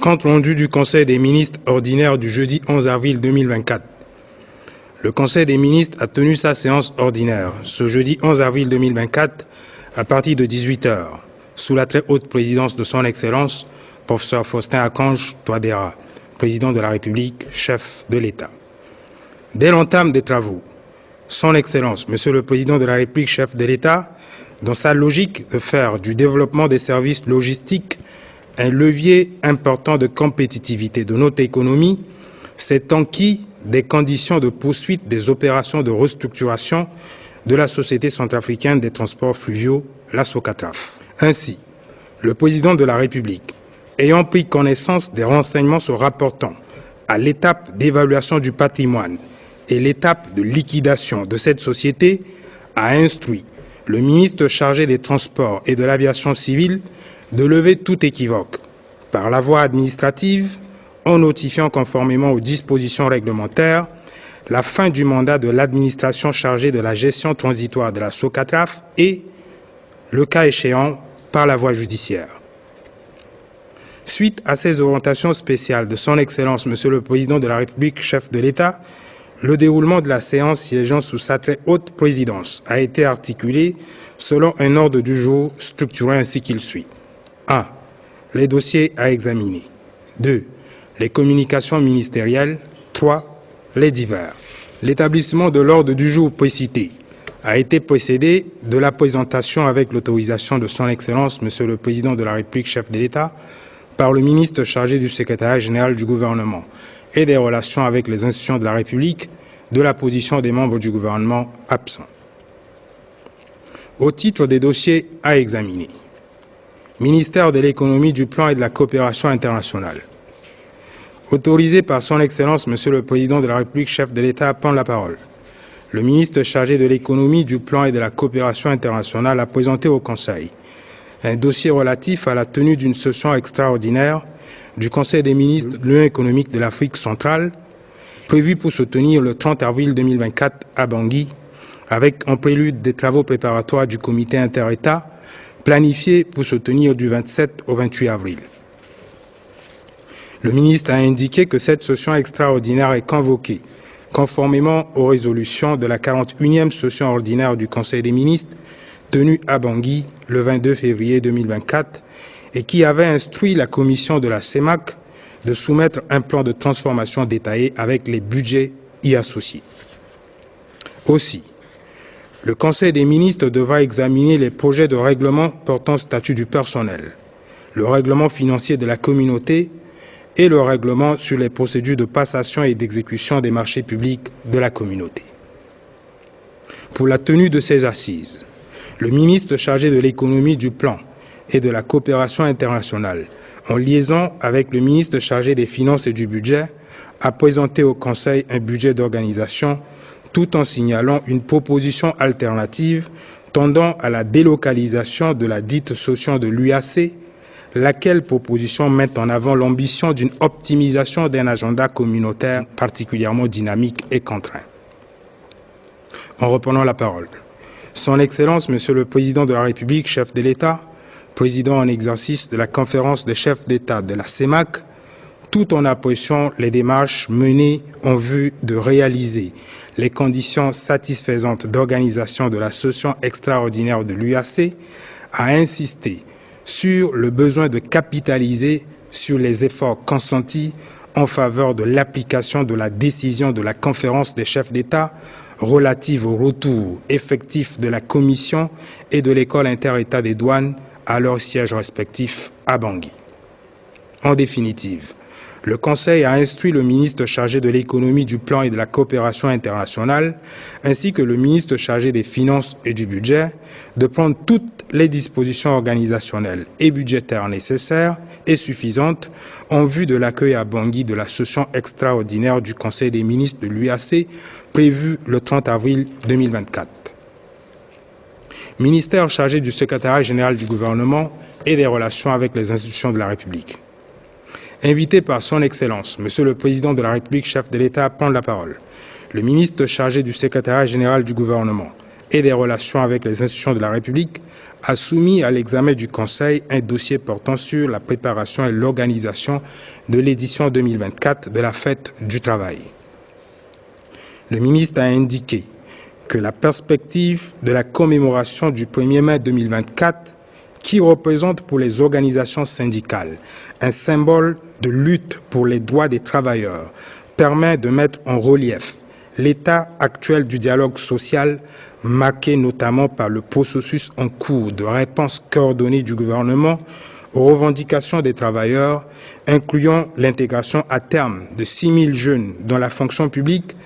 Compte rendu du Conseil des ministres ordinaire du jeudi 11 avril 2024. Le Conseil des ministres a tenu sa séance ordinaire ce jeudi 11 avril 2024 à partir de 18 h, sous la très haute présidence de son Excellence, professeur Faustin Archange Touadéra, président de la République, chef de l'État. Dès l'entame des travaux, son Excellence, Monsieur le Président de la République, chef de l'État, dans sa logique de faire du développement des services logistiques un levier important de compétitivité de notre économie, s'est enquis des conditions de poursuite des opérations de restructuration de la Société centrafricaine des transports fluviaux, la SOCATRAF. Ainsi, le Président de la République, ayant pris connaissance des renseignements se rapportant à l'étape d'évaluation du patrimoine et l'étape de liquidation de cette société, a instruit le ministre chargé des Transports et de l'Aviation civile de lever tout équivoque par la voie administrative en notifiant conformément aux dispositions réglementaires la fin du mandat de l'administration chargée de la gestion transitoire de la SOCATRAF et, le cas échéant, par la voie judiciaire. Suite à ces orientations spéciales de son Excellence, Monsieur le Président de la République, chef de l'État, le déroulement de la séance siégeant sous sa très haute présidence a été articulé selon un ordre du jour structuré ainsi qu'il suit. 1. Les dossiers à examiner. 2. Les communications ministérielles. 3. Les divers. L'établissement de l'ordre du jour précité a été précédé de la présentation avec l'autorisation de son Excellence, Monsieur le Président de la République, chef de l'État, par le ministre chargé du secrétariat général du gouvernement et des relations avec les institutions de la République, de la position des membres du gouvernement absents. Au titre des dossiers à examiner. Ministère de l'économie, du plan et de la coopération internationale. Autorisé par son Excellence, Monsieur le Président de la République, chef de l'État, à prendre la parole. Le ministre chargé de l'économie, du plan et de la coopération internationale a présenté au Conseil un dossier relatif à la tenue d'une session extraordinaire du Conseil des ministres de l'Union économique de l'Afrique centrale, prévue pour se tenir le 30 avril 2024 à Bangui, avec en prélude des travaux préparatoires du comité inter-État, planifié pour se tenir du 27 au 28 avril. Le ministre a indiqué que cette session extraordinaire est convoquée conformément aux résolutions de la 41e session ordinaire du Conseil des ministres tenue à Bangui le 22 février 2024 et qui avait instruit la commission de la CEMAC de soumettre un plan de transformation détaillé avec les budgets y associés. Aussi, le Conseil des ministres devra examiner les projets de règlement portant statut du personnel, le règlement financier de la communauté et le règlement sur les procédures de passation et d'exécution des marchés publics de la communauté. Pour la tenue de ces assises, le ministre chargé de l'économie, du plan et de la coopération internationale, en liaison avec le ministre chargé des Finances et du Budget, a présenté au Conseil un budget d'organisation tout en signalant une proposition alternative tendant à la délocalisation de la dite session de l'UAC, laquelle proposition met en avant l'ambition d'une optimisation d'un agenda communautaire particulièrement dynamique et contraint. En reprenant la parole, son Excellence, Monsieur le Président de la République, chef de l'État, président en exercice de la conférence des chefs d'État de la CEMAC, tout en appréciant les démarches menées en vue de réaliser les conditions satisfaisantes d'organisation de la session extraordinaire de l'UAC, a insisté sur le besoin de capitaliser sur les efforts consentis en faveur de l'application de la décision de la conférence des chefs d'État relative au retour effectif de la Commission et de l'École inter-État des douanes à leurs sièges respectifs à Bangui. En définitive, le Conseil a instruit le ministre chargé de l'économie, du plan et de la coopération internationale, ainsi que le ministre chargé des Finances et du Budget, de prendre toutes les dispositions organisationnelles et budgétaires nécessaires et suffisantes en vue de l'accueil à Bangui de la session extraordinaire du Conseil des ministres de l'UAC prévue le 30 avril 2024. Ministère chargé du secrétariat général du gouvernement et des relations avec les institutions de la République. Invité par son Excellence, Monsieur le Président de la République, chef de l'État, à prendre la parole, le ministre chargé du secrétariat général du gouvernement et des relations avec les institutions de la République a soumis à l'examen du Conseil un dossier portant sur la préparation et l'organisation de l'édition 2024 de la Fête du Travail. Le ministre a indiqué que la perspective de la commémoration du 1er mai 2024, qui représente pour les organisations syndicales un symbole de lutte pour les droits des travailleurs, permet de mettre en relief l'état actuel du dialogue social, marqué notamment par le processus en cours de réponse coordonnée du gouvernement aux revendications des travailleurs, incluant l'intégration à terme de 6 000 jeunes dans la fonction publique,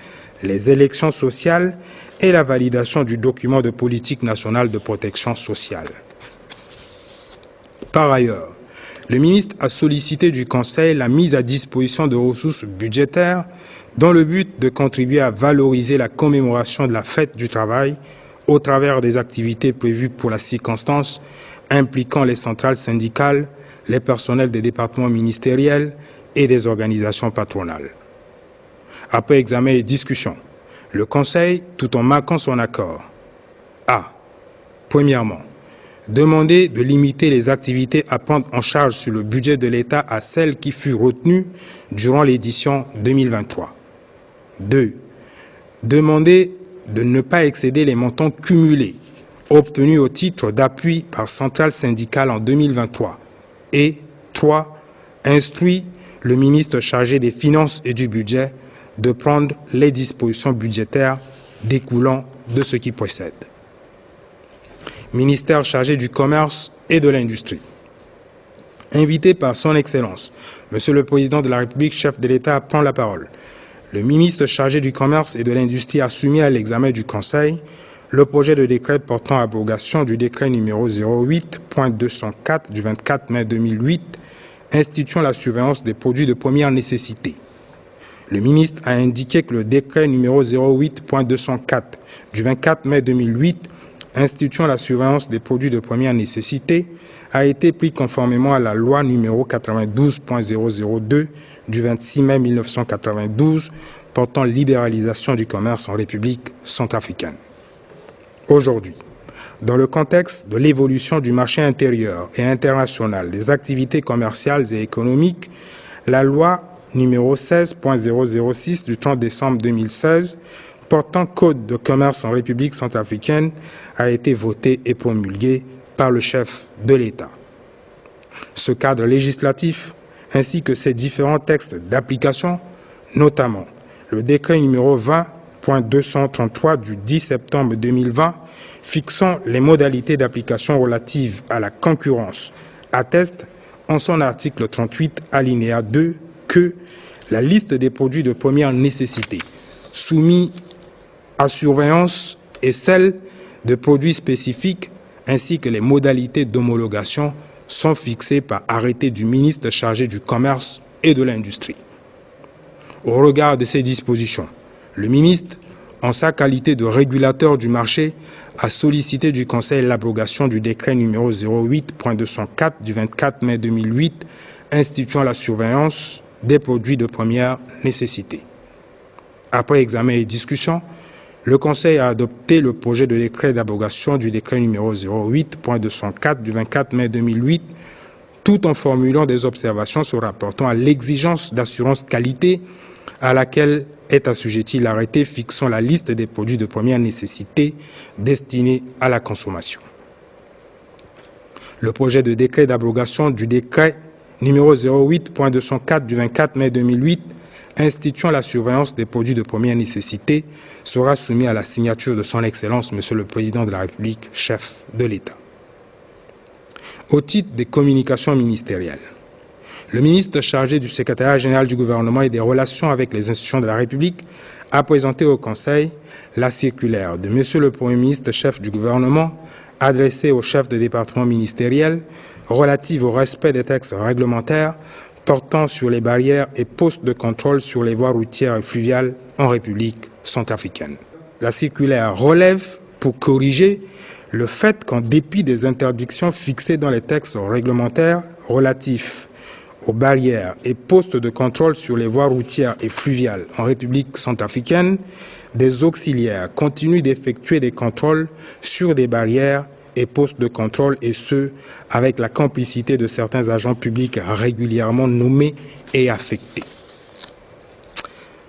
les élections sociales et la validation du document de politique nationale de protection sociale. Par ailleurs, le ministre a sollicité du Conseil la mise à disposition de ressources budgétaires dans le but de contribuer à valoriser la commémoration de la fête du travail au travers des activités prévues pour la circonstance impliquant les centrales syndicales, les personnels des départements ministériels et des organisations patronales. Après examen et discussion, le Conseil, tout en marquant son accord, a, premièrement, demandé de limiter les activités à prendre en charge sur le budget de l'État à celles qui furent retenues durant l'édition 2023. 2. Demander de ne pas excéder les montants cumulés obtenus au titre d'appui par centrale syndicale en 2023. Et 3. Instruit le ministre chargé des Finances et du Budget de prendre les dispositions budgétaires découlant de ce qui précède. Ministère chargé du Commerce et de l'Industrie. Invité par son Excellence, Monsieur le Président de la République, chef de l'État, prend la parole. Le ministre chargé du Commerce et de l'Industrie a soumis à l'examen du Conseil le projet de décret portant abrogation du décret numéro 08.204 du 24 mai 2008 instituant la surveillance des produits de première nécessité. Le ministre a indiqué que le décret numéro 08.204 du 24 mai 2008 instituant la surveillance des produits de première nécessité a été pris conformément à la loi numéro 92.002 du 26 mai 1992 portant libéralisation du commerce en République centrafricaine. Aujourd'hui, dans le contexte de l'évolution du marché intérieur et international des activités commerciales et économiques, la loi numéro 16.006 du 30 décembre 2016 portant Code de commerce en République centrafricaine a été votée et promulguée par le chef de l'État. Ce cadre législatif, ainsi que ses différents textes d'application, notamment le décret numéro 20.233 du 10 septembre 2020 fixant les modalités d'application relatives à la concurrence, atteste en son article 38 alinéa 2 que la liste des produits de première nécessité soumis à surveillance et celle de produits spécifiques ainsi que les modalités d'homologation sont fixées par arrêté du ministre chargé du Commerce et de l'Industrie. Au regard de ces dispositions, le ministre, en sa qualité de régulateur du marché, a sollicité du Conseil l'abrogation du décret numéro 08.204 du 24 mai 2008 instituant la surveillance des produits de première nécessité. Après examen et discussion, le Conseil a adopté le projet de décret d'abrogation du décret numéro 08.204 du 24 mai 2008, tout en formulant des observations se rapportant à l'exigence d'assurance qualité à laquelle est assujetti l'arrêté fixant la liste des produits de première nécessité destinés à la consommation. Le projet de décret d'abrogation du décret numéro 08.204 du 24 mai 2008 instituant la surveillance des produits de première nécessité sera soumis à la signature de son Excellence, Monsieur le Président de la République, chef de l'État. Au titre des communications ministérielles, le ministre chargé du secrétariat général du gouvernement et des relations avec les institutions de la République a présenté au Conseil la circulaire de Monsieur le Premier ministre, chef du gouvernement, adressée aux chefs de département ministériel relative au respect des textes réglementaires portant sur les barrières et postes de contrôle sur les voies routières et fluviales en République centrafricaine. La circulaire relève, pour corriger, le fait qu'en dépit des interdictions fixées dans les textes réglementaires relatifs aux barrières et postes de contrôle sur les voies routières et fluviales en République centrafricaine, des auxiliaires continuent d'effectuer des contrôles sur des barrières et postes de contrôle, et ce, avec la complicité de certains agents publics régulièrement nommés et affectés.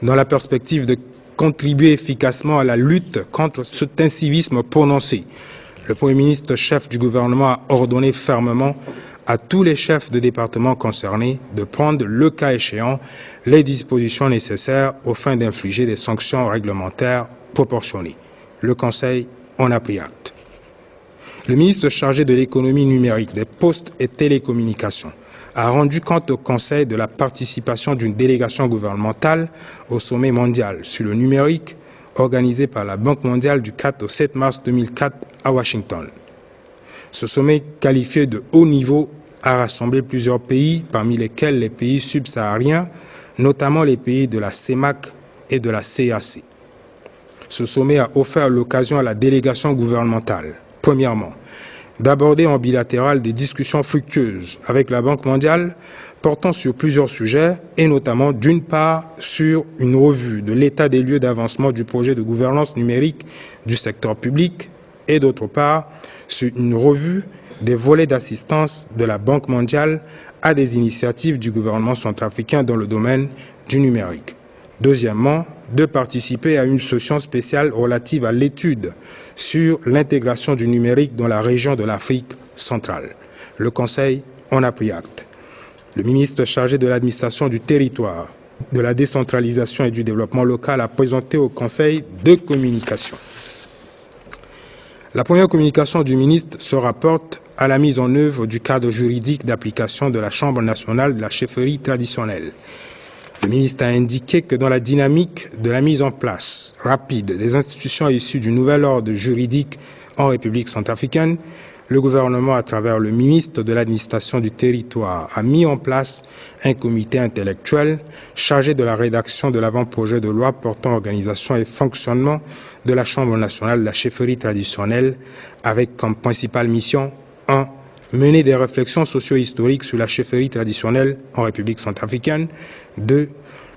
Dans la perspective de contribuer efficacement à la lutte contre cet incivisme prononcé, le Premier ministre, chef du gouvernement, a ordonné fermement à tous les chefs de département concernés de prendre, le cas échéant, les dispositions nécessaires aux fins d'infliger des sanctions réglementaires proportionnées. Le Conseil en a pris acte. Le ministre chargé de l'économie numérique, des postes et télécommunications a rendu compte au Conseil de la participation d'une délégation gouvernementale au sommet mondial sur le numérique organisé par la Banque mondiale du 4 au 7 mars 2004 à Washington. Ce sommet qualifié de haut niveau a rassemblé plusieurs pays, parmi lesquels les pays subsahariens, notamment les pays de la CEMAC et de la CAC. Ce sommet a offert l'occasion à la délégation gouvernementale, premièrement, d'aborder en bilatéral des discussions fructueuses avec la Banque mondiale portant sur plusieurs sujets et notamment d'une part sur une revue de l'état des lieux d'avancement du projet de gouvernance numérique du secteur public et d'autre part sur une revue des volets d'assistance de la Banque mondiale à des initiatives du gouvernement centrafricain dans le domaine du numérique. Deuxièmement, de participer à une session spéciale relative à l'étude sur l'intégration du numérique dans la région de l'Afrique centrale. Le Conseil en a pris acte. Le ministre chargé de l'administration du territoire, de la décentralisation et du développement local a présenté au Conseil deux communications. La première communication du ministre se rapporte à la mise en œuvre du cadre juridique d'application de la Chambre nationale de la chefferie traditionnelle. Le ministre a indiqué que dans la dynamique de la mise en place rapide des institutions issues du nouvel ordre juridique en République centrafricaine, le gouvernement, à travers le ministre de l'administration du territoire, a mis en place un comité intellectuel chargé de la rédaction de l'avant-projet de loi portant organisation et fonctionnement de la Chambre nationale de la chefferie traditionnelle, avec comme principale mission 1. Mener des réflexions socio-historiques sur la chefferie traditionnelle en République centrafricaine. 2.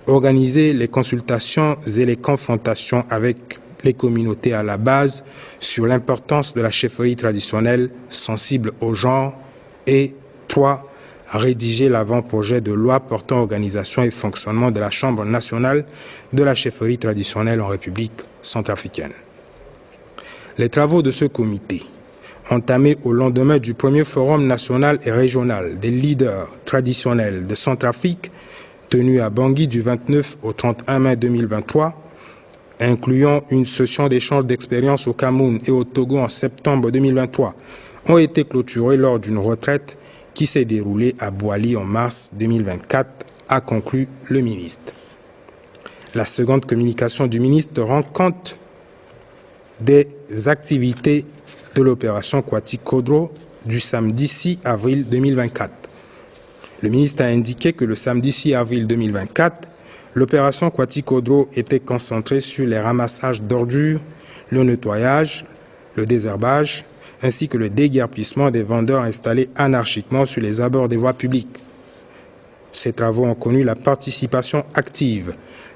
Organiser les consultations et les confrontations avec les communautés à la base sur l'importance de la chefferie traditionnelle sensible au genre. Et 3. Rédiger l'avant-projet de loi portant organisation et fonctionnement de la Chambre nationale de la chefferie traditionnelle en République centrafricaine. Les travaux de ce comité, entamé au lendemain du premier forum national et régional des leaders traditionnels de Centrafrique, tenu à Bangui du 29 au 31 mai 2023, incluant une session d'échange d'expériences au Cameroun et au Togo en septembre 2023, ont été clôturés lors d'une retraite qui s'est déroulée à Bouali en mars 2024, a conclu le ministre. La seconde communication du ministre rend compte des activités de l'opération Kwati Kodro du samedi 6 avril 2024. Le ministre a indiqué que le samedi 6 avril 2024, l'opération Kwati Kodro était concentrée sur les ramassages d'ordures, le nettoyage, le désherbage, ainsi que le déguerpissement des vendeurs installés anarchiquement sur les abords des voies publiques. Ces travaux ont connu la participation active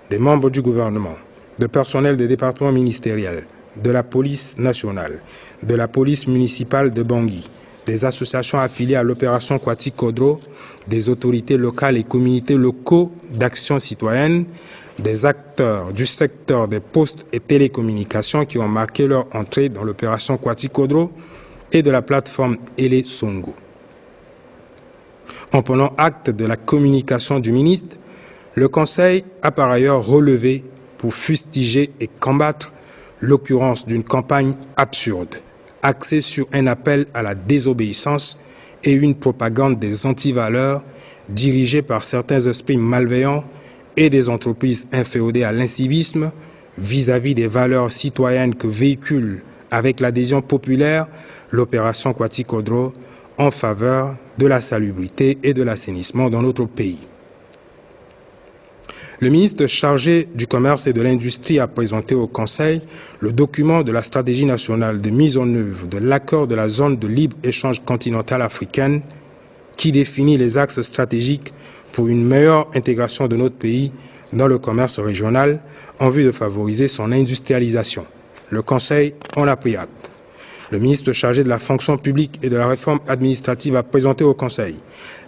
des membres du gouvernement, de personnel des départements ministériels, de la police nationale, de la police municipale de Bangui, des associations affiliées à l'opération Kwati Kodro, des autorités locales et communautés locaux d'action citoyenne, des acteurs du secteur des postes et télécommunications qui ont marqué leur entrée dans l'opération Kwati Kodro et de la plateforme Ele Songo. En prenant acte de la communication du ministre, le Conseil a par ailleurs relevé pour fustiger et combattre l'occurrence d'une campagne absurde, axée sur un appel à la désobéissance et une propagande des antivaleurs dirigée par certains esprits malveillants et des entreprises inféodées à l'incivisme vis-à-vis des valeurs citoyennes que véhicule avec l'adhésion populaire l'opération Kwati Kodro en faveur de la salubrité et de l'assainissement dans notre pays. Le ministre chargé du Commerce et de l'Industrie a présenté au Conseil le document de la stratégie nationale de mise en œuvre de l'accord de la zone de libre-échange continentale africaine qui définit les axes stratégiques pour une meilleure intégration de notre pays dans le commerce régional en vue de favoriser son industrialisation. Le Conseil en a pris acte. Le ministre chargé de la fonction publique et de la réforme administrative a présenté au Conseil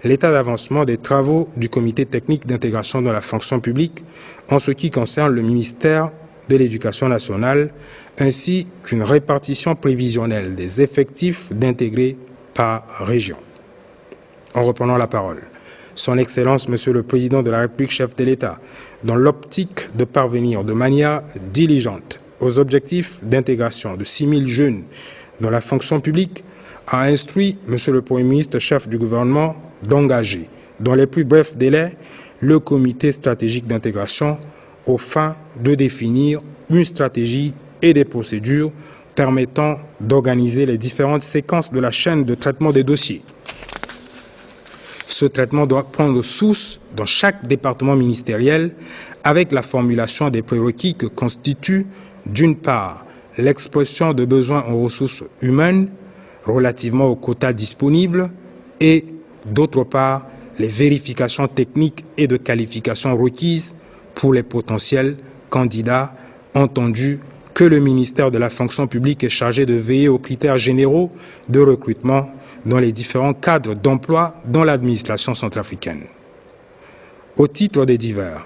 l'état d'avancement des travaux du comité technique d'intégration dans la fonction publique en ce qui concerne le ministère de l'Éducation nationale, ainsi qu'une répartition prévisionnelle des effectifs d'intégrés par région. En reprenant la parole, Son Excellence, Monsieur le Président de la République, chef de l'État, dans l'optique de parvenir de manière diligente aux objectifs d'intégration de 6 000 jeunes dans la fonction publique, a instruit Monsieur le Premier ministre, chef du gouvernement, d'engager, dans les plus brefs délais, le comité stratégique d'intégration aux fins de définir une stratégie et des procédures permettant d'organiser les différentes séquences de la chaîne de traitement des dossiers. Ce traitement doit prendre source dans chaque département ministériel avec la formulation des prérequis que constituent, d'une part, l'expression de besoins en ressources humaines relativement aux quotas disponibles et, d'autre part, les vérifications techniques et de qualification requises pour les potentiels candidats, entendu que le ministère de la fonction publique est chargé de veiller aux critères généraux de recrutement dans les différents cadres d'emploi dans l'administration centrafricaine. Au titre des divers,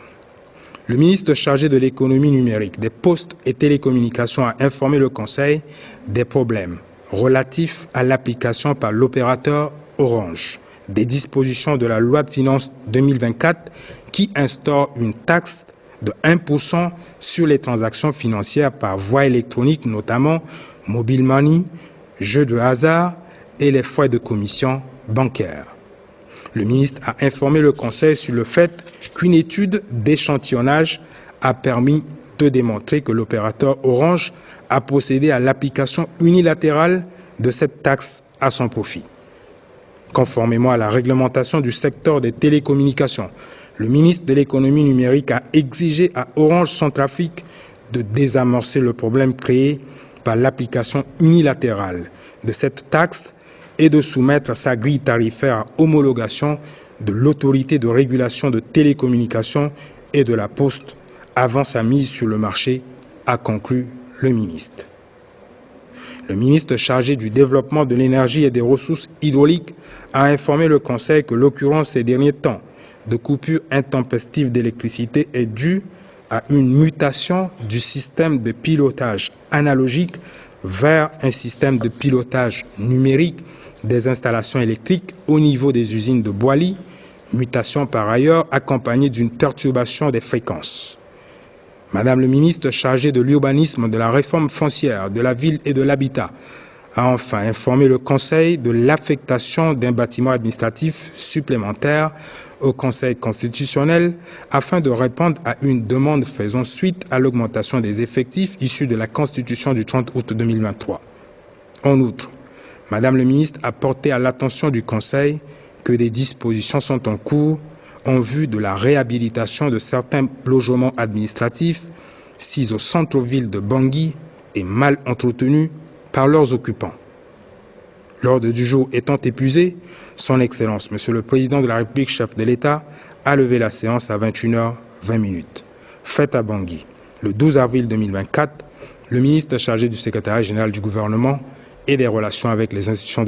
le ministre chargé de l'économie numérique, des postes et télécommunications a informé le Conseil des problèmes relatifs à l'application par l'opérateur Orange des dispositions de la loi de finances 2024 qui instaure une taxe de 1% sur les transactions financières par voie électronique, notamment mobile money, jeux de hasard et les frais de commission bancaire. Le ministre a informé le Conseil sur le fait qu'une étude d'échantillonnage a permis de démontrer que l'opérateur Orange a procédé à l'application unilatérale de cette taxe à son profit. Conformément à la réglementation du secteur des télécommunications, le ministre de l'économie numérique a exigé à Orange Centrafrique de désamorcer le problème créé par l'application unilatérale de cette taxe et de soumettre sa grille tarifaire à homologation de l'autorité de régulation de télécommunications et de la Poste avant sa mise sur le marché, a conclu le ministre. Le ministre chargé du développement de l'énergie et des ressources hydrauliques a informé le Conseil que l'occurrence ces derniers temps de coupures intempestives d'électricité est due à une mutation du système de pilotage analogique vers un système de pilotage numérique des installations électriques au niveau des usines de Boili, mutation par ailleurs accompagnée d'une perturbation des fréquences. Madame le ministre chargé de l'urbanisme, de la réforme foncière, de la ville et de l'habitat a enfin informé le Conseil de l'affectation d'un bâtiment administratif supplémentaire au Conseil constitutionnel afin de répondre à une demande faisant suite à l'augmentation des effectifs issus de la Constitution du 30 août 2023. En outre, Madame le ministre a porté à l'attention du Conseil que des dispositions sont en cours en vue de la réhabilitation de certains logements administratifs situés au centre-ville de Bangui et mal entretenus par leurs occupants. L'ordre du jour étant épuisé, Son Excellence, Monsieur le Président de la République, chef de l'État, a levé la séance à 21h20. Faite à Bangui, le 12 avril 2024, le ministre chargé du secrétariat général du gouvernement et des relations avec les institutions de